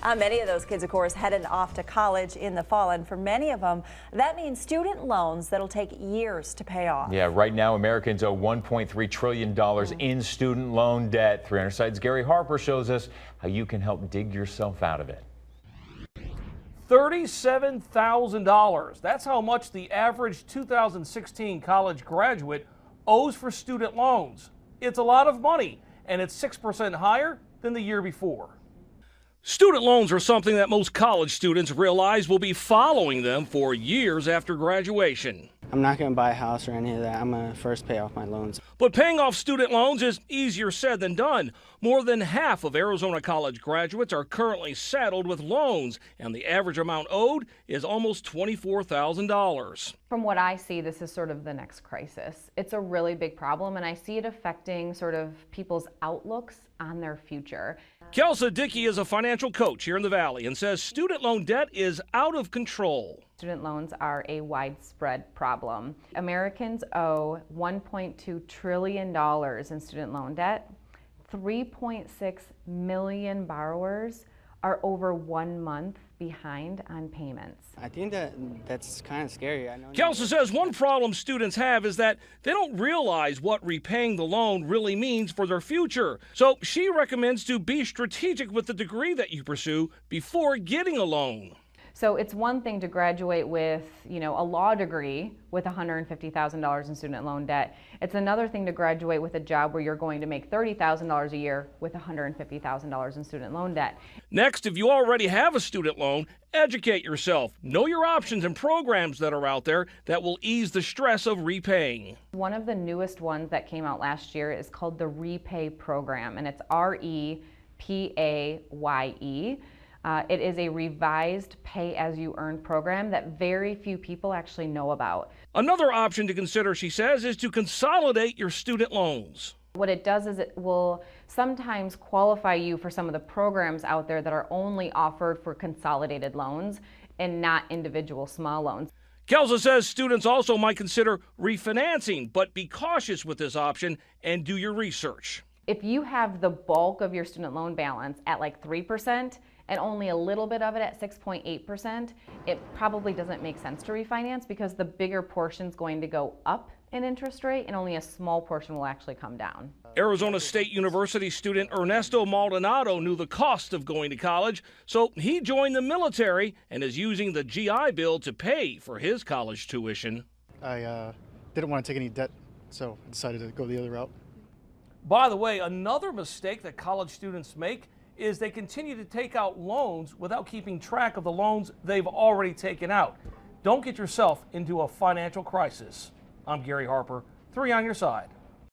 Many of those kids, of course, headed off to college in the fall, and for many of them, that means student loans that'll take years to pay off. Yeah, right now Americans owe $1.3 trillion in student loan debt. 300 Sites' Gary Harper shows us how you can help dig yourself out of it. $37,000. That's how much the average 2016 college graduate owes for student loans. It's a lot of money, and it's 6% higher than the year before. Student loans are something that most college students realize will be following them for years after graduation. I'm not going to buy a house or any of that. I'm going to first pay off my loans. But paying off student loans is easier said than done. More than half of Arizona college graduates are currently saddled with loans, and the average amount owed is almost $24,000. From what I see, this is sort of the next crisis. It's a really big problem, and I see it affecting sort of people's outlooks on their future. Kelsa Dickey is a financial coach here in the Valley and says student loan debt is out of control. Student loans are a widespread problem. Americans owe $1.2 trillion in student loan debt. 3.6 million borrowers are over 1 month behind on payments. I think that's kind of scary. Kelsa says one problem students have is that they don't realize what repaying the loan really means for their future. So she recommends to be strategic with the degree that you pursue before getting a loan. So it's one thing to graduate with, a law degree with $150,000 in student loan debt. It's another thing to graduate with a job where you're going to make $30,000 a year with $150,000 in student loan debt. Next, if you already have a student loan, educate yourself. Know your options and programs that are out there that will ease the stress of repaying. One of the newest ones that came out last year is called the Repay Program, and it's REPAYE. It is a revised pay-as-you-earn program that very few people actually know about. Another option to consider, she says, is to consolidate your student loans. What it does is it will sometimes qualify you for some of the programs out there that are only offered for consolidated loans and not individual small loans. Kelsa says students also might consider refinancing, but be cautious with this option and do your research. If you have the bulk of your student loan balance at like 3%, and only a little bit of it at 6.8%, it probably doesn't make sense to refinance because the bigger portion is going to go up in interest rate and only a small portion will actually come down. Arizona State University student Ernesto Maldonado knew the cost of going to college, so he joined the military and is using the GI Bill to pay for his college tuition. I didn't want to take any debt, so I decided to go the other route. By the way, another mistake that college students make is they continue to take out loans without keeping track of the loans they've already taken out. Don't get yourself into a financial crisis. I'm Gary Harper, 3 on your side.